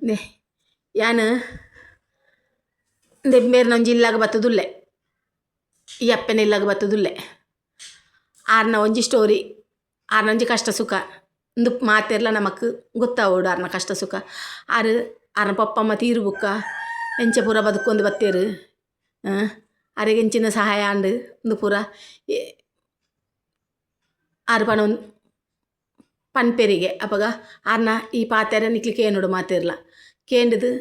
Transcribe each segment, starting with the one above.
ನೆ ಯಾನು ದೆಂಬೇರ್ನೊಂಜಿ ಇಲ್ಲಾಗ ಬತ್ತದುಲ್ಲೆ ಈ ಅಪ್ಪನ ಇಲ್ಲಾಗ ಬತ್ತದುಲ್ಲೆ ಆರ್ನ ಒಂಜಿ ಸ್ಟೋರಿ ಆರ್ನೊಂಜಿ ಕಷ್ಟ ಸುಖ ಇಂದು ಮಾತೆರ್ಲ ನಮಕ್ ಗೊತ್ತಾವೋಡು ಆರ್ನ ಕಷ್ಟ ಸುಖ ಆರ್ನ ಪಪ್ಪಮ್ಮ ತೀರು ಬುಕ್ಕ ಎಂಚ ಪೂರ ಬದುಕೊಂದು ಬತ್ತೇರು ಆರೆಗೆ ಎಂಚಿನ ಸಹಾಯ ಅಂಡು ಇಂದು ಪೂರ ಆರು ಪಣ ಪನ್ಪೆರಿಗೆ ಅಪಗ ಆರ್ನ ಈ ಪಾತೆರ ನಿಕ್ಲಿ ಕೇನುಡು ಮಾತೆರ್ಲ ಕೇಂಡದು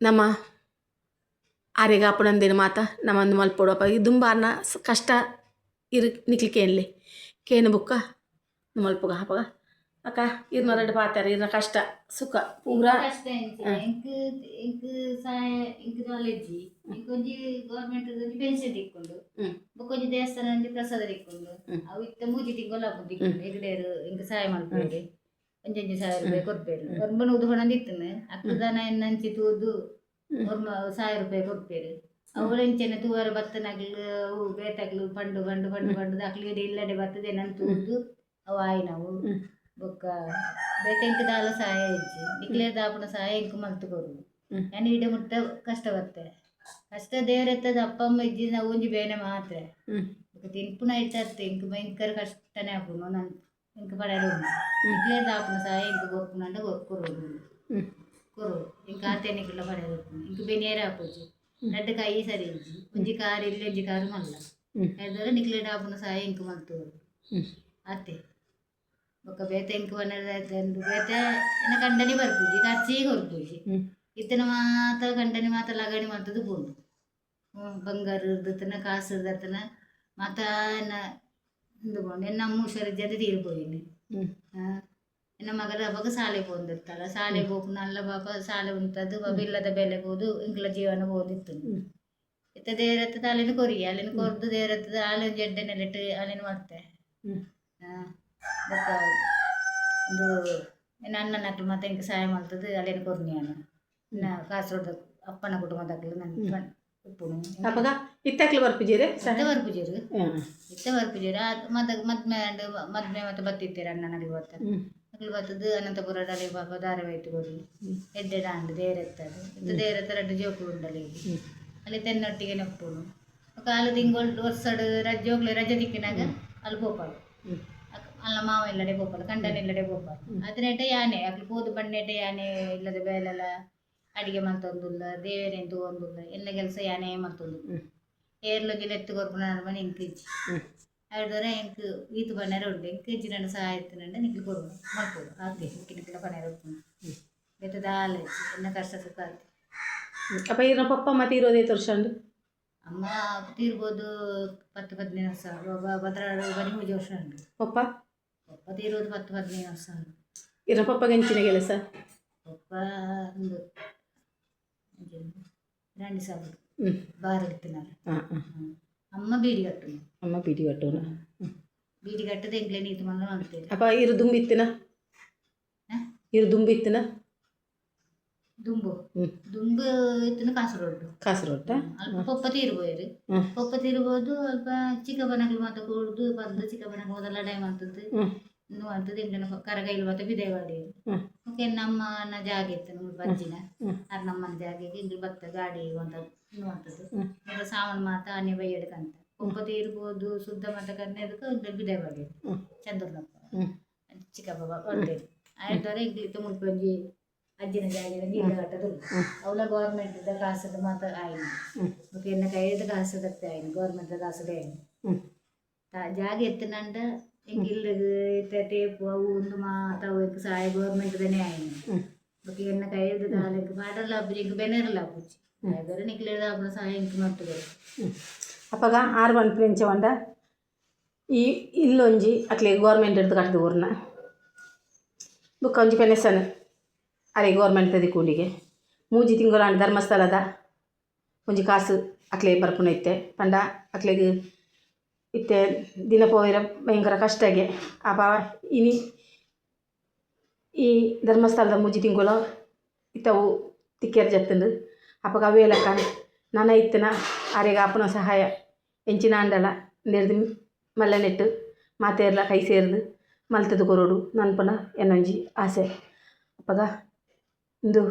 ನಮ್ಮ ಆರೆಗೆ ಅಪ್ಪನಂದೇನು ಮಾತ ನಮ್ಮಂದು ಮಲ್ಪೋಡು ಅಪ್ಪ ದುಂಬ ಆರ್ನ ಕಷ್ಟ ಇರು ನಿಕ್ಲಿ ಕೇನ್ಲಿ ಕೇನು ಬುಕ್ಕ ಮಲ್ಪುಗ ಅಪಗ ಅಕ್ಕ ಇರ್ನ ಎರಡು ಪಾತೆರ ಇರ್ನ ಕಷ್ಟ ಸುಖ ಪೂರ ಕಷ್ಟ ಇಂಕ್ ಸಹಾಯ ಇಂಕ್ ನಾಲೆಡ್ಜಿ ಇಂಕೊಂಜಿ ಗವರ್ಮೆಂಟ್ ಪೆನ್ಷನ್ ತಿಕ್ಕೊಂಡು ಬೊಕೊಂಜಿ ದೇವಸ್ಥಾನ ಪ್ರಸಾದ ತಿಕ್ಕೊಂಡು ಅವು ಇತ್ತ ಮೂಜಿ ತಿಂಗಳು ಹಾಕೊಂಡು ತಿಕ್ಕೊಂಡು ಎಗಡೇರು ಇಂಕ್ ಸಹಾಯ ಮಾಡ್ಬೇಡಿ ಒಂಜೊಂಜಿ ₹1000 ಕೊಡ್ಪೇರು ಒರ್ಬನ ಉದುಹೊಣಂದಿತ್ತನು ಅಕ್ಕದಾನ ಎನ್ನಂಚಿ ತೂದು ಒರ್ಮ ₹1000 ಕೊಡ್ಪೇರು ಅವಳು ಎಂಚೆನೆ ತೂವರ ಬತ್ತನಾಗ್ಲು ಅವು ಬೇತಾಗ್ಲು ಪಂಡು ಪಂಡು ಪಂಡು ಪಂಡು ಅಕ್ಲಿಗೆ ಇಲ್ಲಡೆ ಬರ್ತದೆ ನನ್ನ ತೂದು ಅವು ಆಯ್ ನಾವು ಬೊಕ್ಕ ಬೇತೆ ಇಂಕ ದಾಲ ಸಹಾಯ ಇಜ್ಜಿ ನಿಕ್ಲೇರ್ ದಾಪುನ ಸಹಾಯ ಇಂಕ ಮಲ್ತು ಕೊರು ನಾನು ಇಡೆ ಮುಟ್ಟ ಕಷ್ಟ ಬರ್ತೇನೆ ಕಷ್ಟ ದೇವರೆತ್ತದ ಅಪ್ಪ ಅಮ್ಮ ಇಜ್ಜಿ ನಾವು ಒಂಜಿ ಬೇನೆ ಮಾತ್ರ ತಿನ್ಪುನ ಇಟ್ಟತ್ತೆ ಇಂಕ ಭಯಂಕರ ಕಷ್ಟನೇ ಹಾಪುನು ನಾನು ಇಂಕ ಪಡೆಯಲು ನಿಕ್ಲೇರ್ ದಾಪುನ ಸಹಾಯ ಇಂಕ ಗೊಪ್ಪುನಂಡ ಕೊರೋಡು ಕೊರೋಡು ಇಂಕ ಆತೇನಿಕ್ಕೆಲ್ಲ ಪಡೆಯಲು ಇಂಕ ಬೆನಿಯರ ಹಾಪುಜಿ ரெண்டு ಕೈ ಸರಿ ಇಜ್ಜಿ ಒಂಜಿ ಕಾರು ಇಲ್ಲಿ ಒಂಜಿ ಕಾರು ಮಲ್ಲ ಯಾವ್ದಾರ ನಿಕ್ಲೇರ್ ದಾಪುನ ಸಹಾಯ ಇಂಕ ಮಲ್ತು ಅತ್ತೆ ಬೊಕ್ಕ ಬೇತೆ ಇಂಕ ಬನ್ನದಾಯ್ತು ಬೇತೆ ಎನ್ನ ಕಂಡನಿ ಬರ್ಪುಜಿ ಖರ್ಚಿಗೆ ಹೊರ್ಪುಜಿ ಇತ್ತನ ಮಾತ ಕಂಡನಿ ಮಾತ ಲಗಣಿ ಮಾಡ್ತದು ಬೋದು ಬಂಗಾರ ಇರ್ದತನ ಕಾಸು ಇರ್ದತನ ಮಾತ ಎನ್ನ ಇಂದು ಬೋದು ಎನ್ನ ಅಮ್ಮ ಹುಷಾರಿಜ್ಜದೆ ತೀರ್ಪೋಯಿನಿ ಎನ್ನ ಮಗದ ಹಬ್ಬಗ ಶಾಲೆ ಪೋಂದಿರ್ತಾಳ ಶಾಲೆ ಹೋಗು ನಲ್ಲ ಬಾಬ ಶಾಲೆ ಉಂಟದು ಬಾಬ ಇಲ್ಲದ ಬೆಲೆ ಬೋದು ಇಂಕ್ಲ ಜೀವನ ಬೋದಿತ್ತು ಇತ್ತ ದೇವರತ್ತದ ಅಲ್ಲಿನ ಕೊರಿ ಅಲ್ಲಿನ ಕೊರ್ದು ದೇವರತ್ತದ ಆಲೊಂಜಿ ಎಡ್ಡೆನೆಲ್ಲಿಟ್ಟು ಅಲ್ಲಿನ ಮಾಡ್ತೆ ಬೊಕ್ಕ ಒಂದು ಎನ್ನ ಅಣ್ಣನಕ್ಲು ಮತ್ತೆ ಇಂಕ ಸಹಾಯ ಮಾಡ್ತದೆ ಅಲ್ಲಿನ ಕೊರ್ನಿ ಅಣ್ಣ ಇನ್ನ ಕಾಸರಗೋಡು ಅಪ್ಪನ ಕುಟುಂಬದಕ್ಲು ನನ್ನ ಉಪ್ಪುನು ಅಪಗ ಇತ್ತಕ್ಲು ಬರ್ಪುಜೀರೆ ಇತ್ತ ಬರ್ಪುಜೀರು ಇತ್ತ ಬರ್ಪುಜೀರು ಮದ್ಮೆ ಮತ್ತೆ ಬತ್ತಿತ್ತೇರು ಅಣ್ಣನಲ್ಲಿ ಬರ್ತಾರೆ ಅಕ್ಲು ಬರ್ತದು ಅನಂತಪುರದಲ್ಲಿ ಪಾಪ ಧಾರಾವಾಹಿಟ್ಟು ಕೊಡಿ ಎಡ್ಡೆ ದಾಂಡು ದೇವರೆತ್ತದು ಇತ್ತ ದೇವರೆತ್ತ ಎರಡು ಜೋಕು ಉಂಡಲ್ಲಿ ಅಲ್ಲಿ ತೆನ್ನೊಟ್ಟಿಗೆ ನೆಪ್ಪುನು ಕಾಲು ತಿಂಗಳು ವರ್ಷಡು ರಜೆ ಹೋಗ್ಲಿ ರಜೆ ತಿಕ್ಕಿನಾಗ ಅಲ್ಲಿ ಪೋಪಾಳು ಅಲ್ಲ ಮಾವ ಇಲ್ಲಡೆ ಬೋಪಲ್ಲ ಕಂಡನ ಇಲ್ಲಡೆ ಬೋಪಲ್ಲ ಅದ್ರೇಟ ಯಾನೆ ಅಕ್ಲು ಪೋದು ಬಣ್ಣೆಟ ಯಾನೆ ಇಲ್ಲದ ಬೇಲೆಲ್ಲ ಅಡಿಗೆ ಮಲ್ತೊಂದುಲ್ಲ ದೇವರೆಂದು ಒಂದುಲ್ಲ ಎಲ್ಲ ಕೆಲಸ ಯಾನೆ ಮಲ್ತೊಂದು ಏರ್ಲೊಂಜಿ ಎತ್ತು ಕೊರ್ಪುನ ಮನೆ ಇಂಕ ಇಜ್ಜಿ ಹೇಳಿದ್ರೆ ಇಂಕ ಈತು ಬಣ್ಣರ ಉಂಟು ಇಂಕ ಇಜ್ಜಿ ನನ್ನ ಸಹಾಯ ಇತ್ತನಂಡ ನಿಕ್ಲು ಕೊಡು ಮಲ್ಪೋಡು ಆಗ್ತಿ ನಿಕ್ಕಿನ ಪಣೆರ ಉಪ್ಪುನು ಬೆಟ್ಟದ ಹಾಲು ಎಲ್ಲ ಕಷ್ಟ ಸುಖ ಆಗ್ತಿ ಅಪ್ಪ ಇರ್ನ ಪಪ್ಪ ಮತ್ತೆ ಇರೋದೇ ತೋರ್ಸಂಡು ಅಮ್ಮ ತೀರ್ಬೋದು 10-15 ವರ್ಷ ಭದ್ರಾಡು ಬನ್ನಿ 3 ವರ್ಷ ಉಂಟು ಪಪ್ಪ ಪಪ್ಪ ತೀರೋದು 10-15 ವರ್ಷ ಉಂಟು ಇರ್ನ ಪಪ್ಪಗೆ ಹೆಂಚಿನ ಕೆಲಸ ಪಪ್ಪ ಒಂದು 2,000 ಬಾರ ಇಡ್ತೀನಲ್ಲ ಅಮ್ಮ ಬೀಡಿ ಕಟ್ಟುನ ಬೀಡಿ ಕಟ್ಟದೆ ಎಂಗ್ಲೇ ನೀತು ಮಲ್ಲ ಮಾಡ್ತೇವೆ ಅಪ್ಪ ಇರು ದುಂಬಿತ್ತಿನ ದುಂಬು ಇತ್ತಿನ ಕಾಸರಗೋಡು ಅಲ್ಪ ಪಪ್ಪ ತೀರ್ಬೋಯರು ಪಪ್ಪ ತೀರ್ಬೋದು ಅಲ್ಪ ಚಿಕ್ಕಪ್ಪನಗಳು ಮಾತ ಕೂಡುದು ಬಂದು ಚಿಕ್ಕಪ್ಪನಗಳು ಮೊದಲ ಟೈಮ್ ಅಂತದ್ದು ಇನ್ನು ಅಂತದ್ದು ಎಂಟನ ಕರಗೈಲು ಮತ್ತೆ ಬಿದೆವಾಡಿ ಓಕೆ ನಮ್ಮನ ಜಾಗ ಇತ್ತು ನಮ್ಮ ಬಜ್ಜಿನ ಅದು ನಮ್ಮನ ಜಾಗಕ್ಕೆ ಇಂಗ್ಲಿ ಬತ್ತ ಗಾಡಿ ಅಂತ ಇನ್ನು ಅಂತದ್ದು ಸಾಮಾನು ಮಾತ ಆನೆ ಬೈಯಡಕಂತ ಪಪ್ಪ ತೀರ್ಬೋದು ಶುದ್ಧ ಮತ ಕರ್ನೆದಕ್ಕೆ ಇಂಗ್ಲಿ ಬಿದೆವಾಡಿ ಚಂದ್ರನಪ್ಪ ಚಿಕ್ಕಪ್ಪ ಹೊರಟೇರು ಆಯ್ತಾರೆ ಇಂಗ್ಲಿ ಮುಲ್ಪಂಜಿ ಅಜ್ಜಿನ ಜಾಗಿನ ನೀರು ಕಟ್ಟದು ಅವಳ ಗೌರ್ಮೆಂಟ್ ಕಾಸದ ಮಾತ ಆಯ್ನು ಮತ್ತೆ ಎನ್ನ ಕೈಯದ ಕಾಸದತ್ತೆ ಆಯ್ನು ಗೌರ್ಮೆಂಟ್ ಕಾಸದೇ ಆಯ್ನು ಜಾಗ ಎತ್ತನಂಡ ಇಂಕ ಇಲ್ಲದು ಟೇಪು ಅವು ಒಂದು ಮಾತಾವು ಇಂಕ ಸಹಾಯ ಗೌರ್ಮೆಂಟ್ದನೇ ಆಯ್ನು ಮತ್ತೆ ಎನ್ನ ಕೈಯದ ಕಾಲ ಇಂಕ ಮಾಡಲ್ಲ ಹಬ್ಬ ಇಂಕ ಬೆನರಲ್ಲ ಹಬ್ಬುಚ್ಚಿ ಹಾಗಾದ್ರೆ ನಿಕ್ಲೇದ ಹಬ್ಬನ ಸಹಾಯ ಇಂಕ ಮಾಡ್ತದೆ ಅಪ್ಪಗ 6 1 ಫ್ರೆಂಚ್ ಒಂಡ ಈ ಇಲ್ಲೊಂಜಿ ಅಕ್ಲೆ ಗೌರ್ಮೆಂಟ್ ಹಿಡ್ದು ಕಟ್ಟದು ಊರ್ನ ಬುಕ್ಕ ಒಂಜಿ ಪೆನೆಸನ್ ಅರೆ ಗೌರ್ಮೆಂಟ್ ತದಿ ಕೂಲಿಗೆ 3 ತಿಂಗಳು ಧರ್ಮಸ್ಥಳದ ಒಂಜಿ ಕಾಸು ಅಕ್ಲೆ ಬರ್ಪುನ ಇತ್ತೆ ಪಂಡ ಅಕ್ಲೆಗೆ ಇತ್ತೆ ದಿನ ಪೋಯಿರ ಭಯಂಕರ ಕಷ್ಟಗೆ ಅಪ ಇನಿ ಈ ಧರ್ಮಸ್ಥಳದ 3 ತಿಂಗಳು ಇತ್ತವು ತಿಕ್ಕೇರು ಜತ್ತಂದು ಅಪಗ ಅವೇಲಕ್ಕ ನನ್ನ ಇತ್ತಿನ ಅರೆಗ ಅಪ್ಪನ ಸಹಾಯ ಎಂಚಿನ ಅಂಡಲ ನೆರ್ದು ಮಲ್ಲ ನೆಟ್ಟು ಮಾತೆರ್ಲ ಕೈ ಸೇರ್ದು ಮಲ್ತದು ಕೊರೋಡು ನನ್ಪನ ಎನ್ನೊಂಜಿ ಆಸೆ ಅಪ್ಪಗ ಇಂದು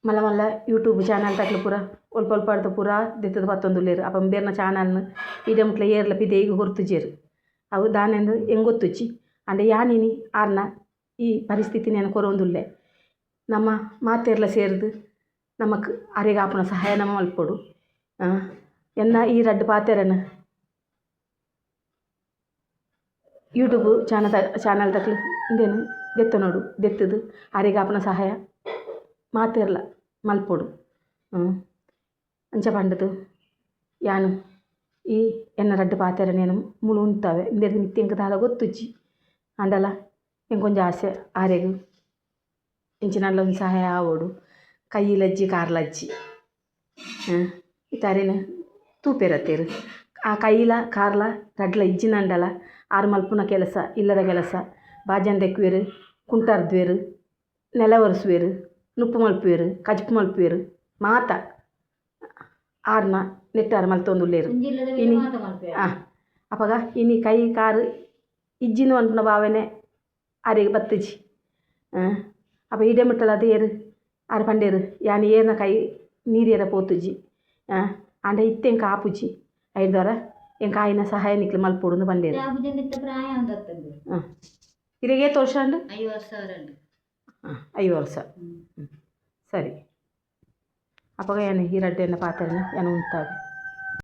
ಮಲ್ಲ ಮಲ್ಲ ಯೂಟ್ಯೂಬ್ ಚಾನಲ್ ತಕ್ಲು ಪೂರ ಒಲ್ಪ ಒಲ್ಪ ಅರ್ಧ ಪೂರ ದೆತ್ತದ ಪತ್ತೊಂದುಲ್ಲೇರು അപ്പം ಬೇರ್ನ ಚಾನಲ್ನ ಇಡೆ ಮುಟ್ಲ ಏರ್ಲ ಪಿದೆಯಿಗೆ ಹೊರ್ತುಜೇರು ಅವು ದಾನೆಂದು ಹೆಂಗೊತ್ತುಚ್ಚಿ ಅಂಡೆ ಯಾನಿನಿ ಆರ್ನ ಈ ಪರಿಸ್ಥಿತಿ ನಾನು ಕೊರೊಂದುಲ್ಲೆ ನಮ್ಮ ಮಾತೆರ್ಲ ಸೇರಿದು ನಮಕ್ ಅರೆಗೆ ಆಪುನ ಸಹಾಯ ನಮ್ಮ ಮಲ್ಪೊಡು ಎನ್ನ ಈ ರಡ್ಡು ಪಾತೆರನ ಯೂಟ್ಯೂಬ್ ಚಾನಲ್ ತಕ್ಲು ಇಂದೇನು ದೆತ್ತ ನೋಡು ದೆತ್ತದು ಅರೆಗೆ ಆಪುನ ಸಹಾಯ ಮಾತೆರ್ಲ ಮಲ್ಪೊಡು ಅಂಚ ಪಂಡದು ಯಾನು ಈ ಎನ್ನ ರಡ್ಡು ಪಾತೆರ ನೇನು ಮುಳು ಉಂತಾವೆ ಇಂದೆರ್ದು ಮಿತ್ತಿ ಎಂಕ ದಾಲ ಗೊತ್ತುಜ್ಜಿ ಅಂಡಲ ಎಂಕೊಂಜ ಆಸೆ ಆರೆಗು ಇಂಚಿನಲ್ಲ ಒಂದು ಸಹಾಯ ಆವೋಡು ಕೈಯಿಲಜ್ಜಿ ಕಾರ್ಲಜ್ಜಿ ಇತಾರೇನು ತೂಪೆರತ್ತೇರು ಆ ಕೈಲ ಕಾರ್ಲ ರಡ್ಲ ಇಜ್ಜಿನಂಡಲ ಆರು ಮಲ್ಪುನ ಕೆಲಸ ಇಲ್ಲದ ಕೆಲಸ ಬಾಜನ್ ತೆಕ್ಕುವೆರು ಕುಂಟರ್ದ್ವೇರು ನೆಲ ಒರೆಸುವೆರು ನುಪ್ಪು ಮಲ್ಪುವೆರು ಕಜಪು ಮಲ್ಪುವೆರು ಮಾತ ಆರ್ನ ನೆಟ್ಟಾರು ಮಲ್ತೊಂದುಲ್ಲೇರು ಇನಿ ಅಪಗ ಇನಿ ಕೈ ಕಾರು ಇಜ್ಜಿನ ಅನ್ಪುನ ಭಾವನೆ ಆರೆಗೆ ಬತ್ತಜಿ ಅಪ್ಪ ಇಡೆ ಮುಟ್ಟಲ ಅದು ಏರು ಆರು ಪಂಡೇರು ಯಾನು ಏರ್ನ ಕೈ ನೀರೇರ ಪೋತುಜಿ ಅಂಡ ಇತ್ತೆಂಕ ಆಪುಜಿ ಐದವರ ಎಂಕ ಆಯಿನ ಸಹಾಯ ನಿಕ್ಲು ಮಲ್ಪೊಡು ಪಂಡೇರು ಇರೆಗೆ ತೋರ್ಸ ಅಂಡು 5 ವರ್ಷ ಸರಿ ಅಪ್ಪಗ ಏನು ಈ ರಡ್ಡೆನ್ನ ಪಾತ್ರೆನ ಏನು ಉಂಟಾವೆ